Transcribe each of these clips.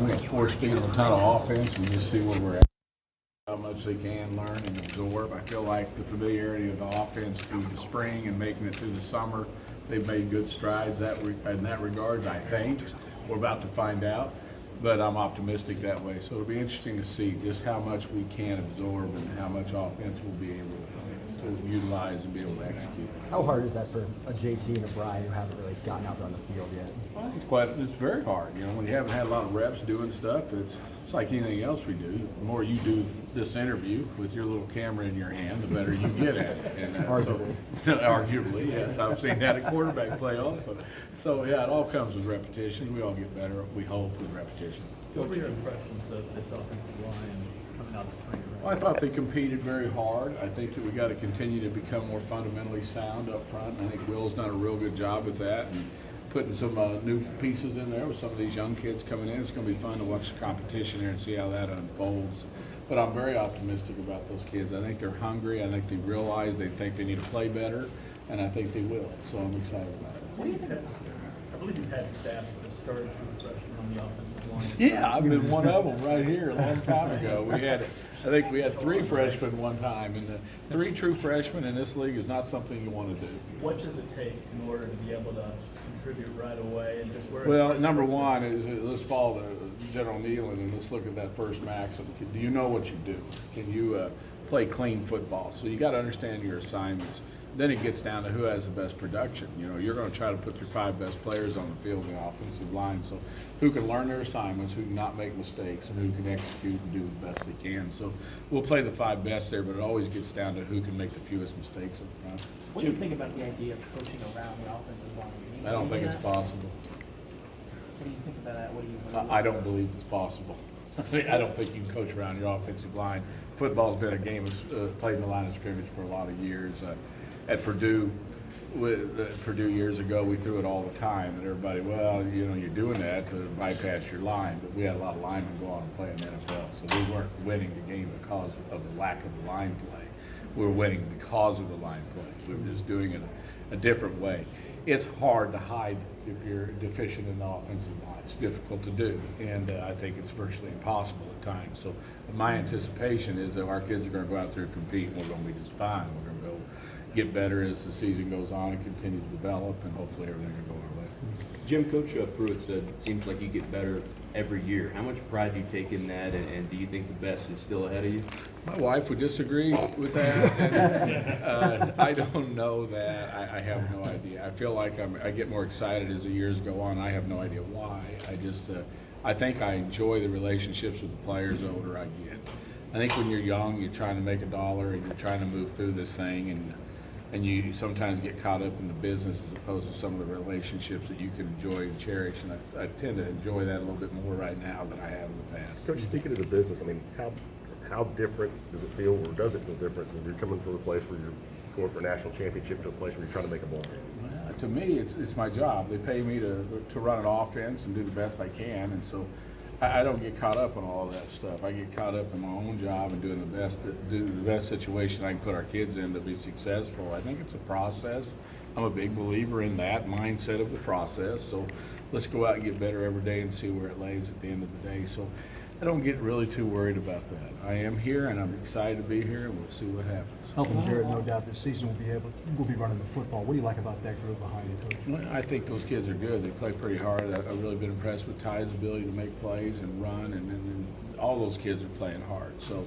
I'm going to force feed them a ton of offense and just see where we're at, how much they can learn and absorb. I feel like the familiarity of the offense through the spring and making it through the summer, they've made good strides in that regard, I think. We're about to find out, but I'm optimistic that way. So it'll be interesting to see just how much we can absorb and how much offense we'll be able to utilize and be able to execute. How hard is that for a JT and a Brian who haven't really gotten out there on the field yet? Well, it's very hard. You know, when you haven't had a lot of reps doing stuff, it's like anything else we do. The more you do this interview with your little camera in your hand, the better you get at it. And, Arguably. Arguably, yes. I've seen that at quarterback play also. So, yeah, it all comes with repetition. We all get better, we hope, with repetition. What were your impressions of this offensive line coming out of spring? Well, I thought they competed very hard. I think that we got to continue to become more fundamentally sound up front. I think Will's done a real good job with that and putting some new pieces in there with some of these young kids coming in. It's going to be fun to watch the competition here and see how that unfolds. But I'm very optimistic about those kids. I think they're hungry. I think they realize they think they need to play better, and I think they will. So I'm excited about it. What do you think? I believe you've had staffs that have started true freshmen on the offensive line. Yeah, I've been one of them right here a long time ago. I think we had 3 freshmen one time, and 3 true freshmen in this league is not something you want to do. What does it take in order to be able to contribute right away? And just where? Well, number one is let's follow the General Nealon and let's look at that first maxim. Do you know what you do? Can you play clean football? So you got to understand your assignments. Then it gets down to who has the best production. You know, you're going to try to put your 5 best players on the field in the offensive line. So who can learn their assignments, who can not make mistakes, and who can execute and do the best they can. So we'll play the 5 best there, but it always gets down to who can make the fewest mistakes up front. What do you think about the idea of coaching around the offensive line? I don't think it's possible. What do you think about that? What do you? I don't believe it's possible. I don't think you can coach around your offensive line. Football's been a game of played in the line of scrimmage for a lot of years. At Purdue years ago, we threw it all the time, and everybody, well, you know, you're doing that to bypass your line, but we had a lot of linemen go on and play in the NFL, so we weren't winning the game because of the lack of the line play. We were winning because of the line play. We were just doing it a different way. It's hard to hide if you're deficient in the offensive line. It's difficult to do, and I think it's virtually impossible at times. So my anticipation is that our kids are going to go out there and compete, and we're going to be just fine. We're going to go get better as the season goes on and continue to develop, and hopefully everything will go our way. Jim, Coach Pruitt said it seems like you get better every year. How much pride do you take in that, and do you think the best is still ahead of you? My wife would disagree with that. And, I don't know that. I have no idea. I feel like I get more excited as the years go on. I have no idea why. I think I enjoy the relationships with the players the older I get. I think when you're young, you're trying to make a dollar and you're trying to move through this thing, and you sometimes get caught up in the business as opposed to some of the relationships that you can enjoy and cherish. And I tend to enjoy that a little bit more right now than I have in the past. Coach, speaking of the business, I mean, how different does it feel, or does it feel different when you're coming from a place where you're going for a national championship to a place where you're trying to make a ball? Well, to me, it's my job. They pay me to run an offense and do the best I can, and so I don't get caught up on all of that stuff. I get caught up in my own job and doing the best situation I can put our kids in to be successful. I think it's a process. I'm a big believer in that mindset of the process. So let's go out and get better every day and see where it lays at the end of the day. So I don't get really too worried about that. I am here and I'm excited to be here, and we'll see what happens. Helping Jared, no doubt this season we'll be running the football. What do you like about that group behind you, Coach? Well, I think those kids are good. They play pretty hard. I've really been impressed with Ty's ability to make plays and run, and all those kids are playing hard. So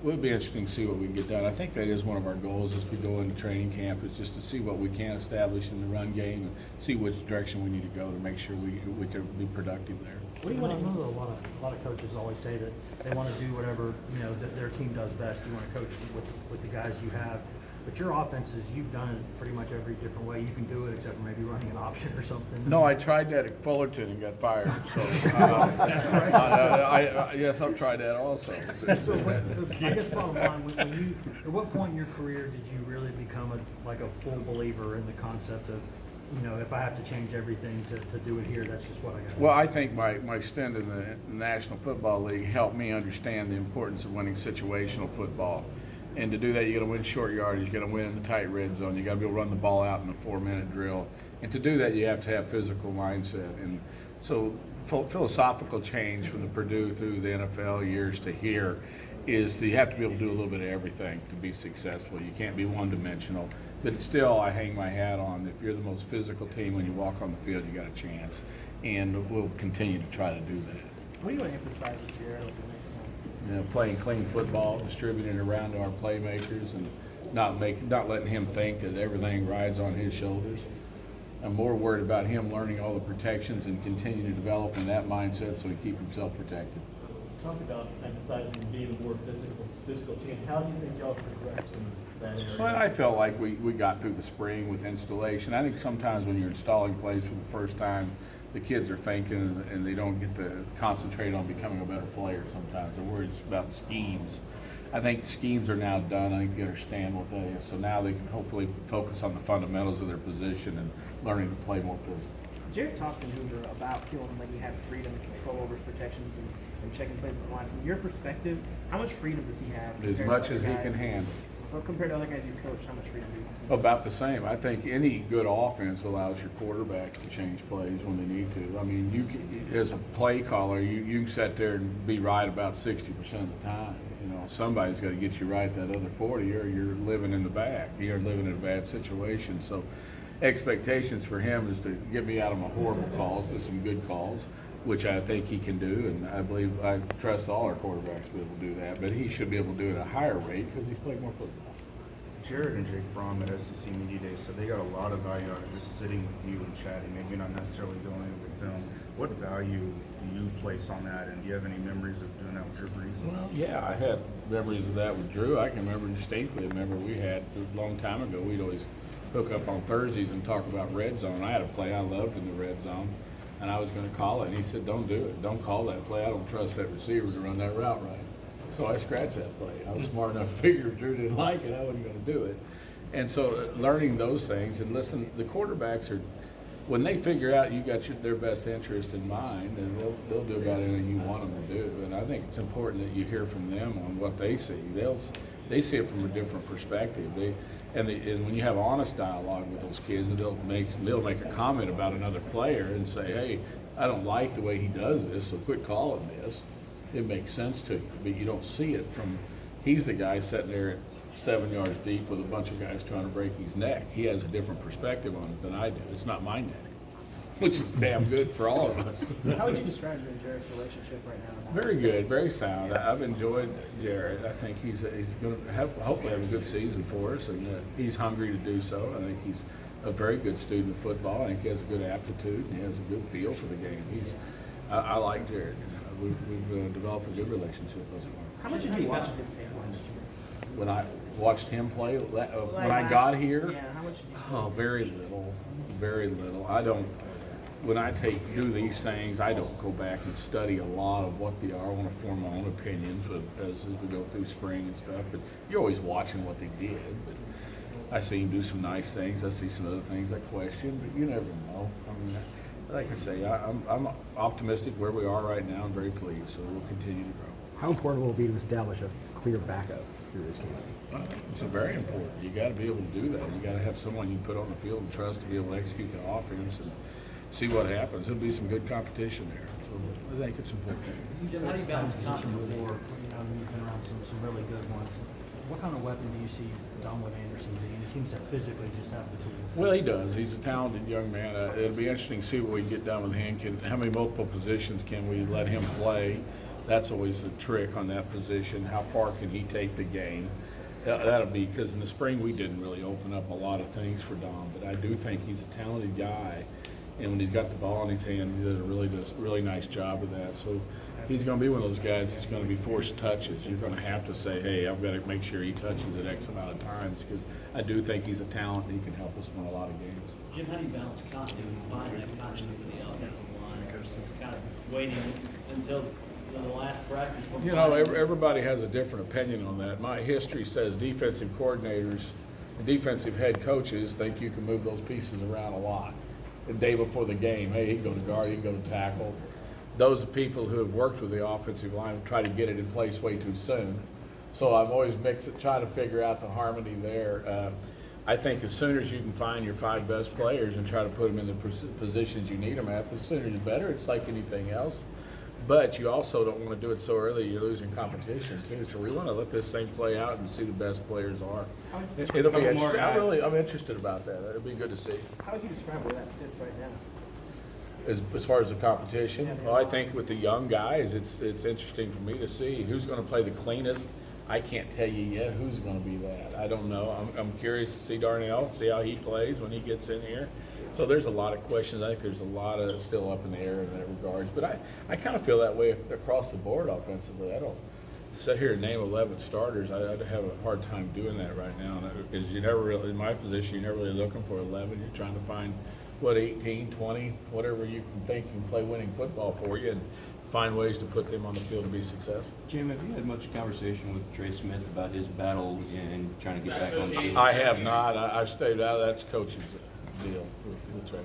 it'll be interesting to see what we can get done. I think that is one of our goals as we go into training camp, is just to see what we can establish in the run game and see which direction we need to go to make sure we can be productive there. What do you want to know? A lot of coaches always say that they want to do whatever that their team does best. You want to coach with the guys you have. But your offenses, you've done it pretty much every different way you can do it, except for maybe running an option or something. No, I tried that at Fullerton and got fired. So, yes, I've tried that also. So I guess bottom line, at what point in your career did you really become a full believer in the concept of, if I have to change everything to do it here, that's just what I got. Well, I think my stint in the National Football League helped me understand the importance of winning situational football. And to do that, you got to win short yardage. You got to win in the tight red zone. You got to be able to run the ball out in a 4-minute drill. And to do that, you have to have physical mindset. And so philosophical change from the Purdue through the NFL years to here is that you have to be able to do a little bit of everything to be successful. You can't be one-dimensional. But still, I hang my hat on, if you're the most physical team, when you walk on the field, you got a chance. And we'll continue to try to do that. What do you want to emphasize with Jared over the next month? You know, playing clean football, distributing it around to our playmakers, and not letting him think that everything rides on his shoulders. I'm more worried about him learning all the protections and continuing to develop in that mindset so he keeps himself protected. Talk about emphasizing being a more physical team. How do you think y'all progressed in that area? Well, I felt like we got through the spring with installation. I think sometimes when you're installing plays for the first time, the kids are thinking and they don't get to concentrate on becoming a better player sometimes. They're worried about schemes. I think schemes are now done. I think they understand what that is. So now they can hopefully focus on the fundamentals of their position and learning to play more physical. Jared talked to Hoover about feeling like he had freedom and control over his protections and checking plays at the line. From your perspective, how much freedom does he have? As compared much to as other he guys can that- handle. Well, compared to other guys you've coached, how much freedom do you have? About the same. I think any good offense allows your quarterbacks to change plays when they need to. I mean, you can, as a play caller, you can sit there and be right about 60% of the time. You know, somebody's got to get you right that other 40, or you're living in the back. You're living in a bad situation. So, expectations for him is to get me out of my horrible calls to some good calls, which I think he can do, and I trust all our quarterbacks to be able to do that. But he should be able to do it at a higher rate because he's played more football. Jared and Jake Fromm at SEC Media Day said they got a lot of value out of just sitting with you and chatting, maybe not necessarily going over film. What value do you place on that, and do you have any memories of doing that with Drew Brees? Well, yeah, I had memories of that with Drew. I can remember distinctly. Remember we had a long time ago. We'd always hook up on Thursdays and talk about red zone. I had a play I loved in the red zone, and I was going to call it. And he said, "Don't do it. Don't call that play. I don't trust that receiver to run that route right." So I scratched that play. I was smart enough to figure if Drew didn't like it, I wasn't going to do it. And so learning those things, and listen, the quarterbacks are, when they figure out you got their best interest in mind, and they'll do about anything you want them to do. And I think it's important that you hear from them on what they see. They see it from a different perspective. And when you have honest dialogue with those kids, they'll make a comment about another player and say, "Hey, I don't like the way he does this, so quit calling this." It makes sense to you, but you don't see it from. He's the guy sitting there at 7 yards deep with a bunch of guys trying to break his neck. He has a different perspective on it than I do. It's not my neck, which is damn good for all of us. How would you describe you and Jared's relationship right now? Very good, very sound. I've enjoyed Jared. I think he's going to hopefully have a good season for us, and he's hungry to do so. I think he's a very good student of football. I think he has a good aptitude, and he has a good feel for the game. I like Jared. We've developed a good relationship thus far. How much did you watch his tape last year? When I watched him play, when I last- got here, Yeah, how much did you oh, very little, very little. I don't. When I do these things, I don't go back and study a lot of what they are. I want to form my own opinions as we go through spring and stuff. But you're always watching what they did. But I see him do some nice things. I see some other things I question, but you never know. I mean, like I say, I'm optimistic where we are right now and very pleased. So we'll continue to grow. How important will it be to establish a clear backup through this game? It's very important. You got to be able to do that. You got to have someone you put on the field and trust to be able to execute the offense and see what happens. There'll be some good competition there. So I think it's important. How do you balance position before? You've been around some really good ones. What kind of weapon do you see Donwood Anderson being? He seems to physically just have the tools. Well, he does. He's a talented young man. It'll be interesting to see what we can get done with him. How many multiple positions can we let him play? That's always the trick on that position. How far can he take the game? That'll be, because in the spring we didn't really open up a lot of things for Don, but I do think he's a talented guy. And when he's got the ball in his hand, he does a really nice job of that. So he's going to be one of those guys that's going to be forced touches. You're going to have to say, hey, I've got to make sure he touches it X amount of times, because I do think he's a talent and he can help us win a lot of games. Jim, how do you balance continuity, find that continuity for the offensive line versus kind of waiting until the last practice? You know, everybody has a different opinion on that. My history says defensive coordinators and defensive head coaches think you can move those pieces around a lot. The day before the game, hey, he can go to guard, he can go to tackle. Those people who have worked with the offensive line try to get it in place way too soon. So I've always tried to figure out the harmony there. I think as soon as you can find your 5 best players and try to put them in the positions you need them at, the sooner the better. It's like anything else. But you also don't want to do it so early you're losing competition too. So we want to let this thing play out and see who the best players are. It'll be interesting. I'm interested about that. It'll be good to see. How would you describe where that sits right now? As far as the competition, well, I think with the young guys, it's interesting for me to see who's going to play the cleanest. I can't tell you yet who's going to be that. I don't know. I'm curious to see Darnell, see how he plays when he gets in here. So there's a lot of questions. I think there's a lot of still up in the air in that regards. But I kind of feel that way across the board offensively. I don't sit here and name 11 starters. I'd have a hard time doing that right now because you never really, in my position, you're never really looking for 11. You're trying to find, 18, 20, whatever you can think can play winning football for you and find ways to put them on the field to be successful. Jim, have you had much conversation with Trey Smith about his battle and trying to get back on the field? I have not. I've stayed out of that's coach's deal. That's right.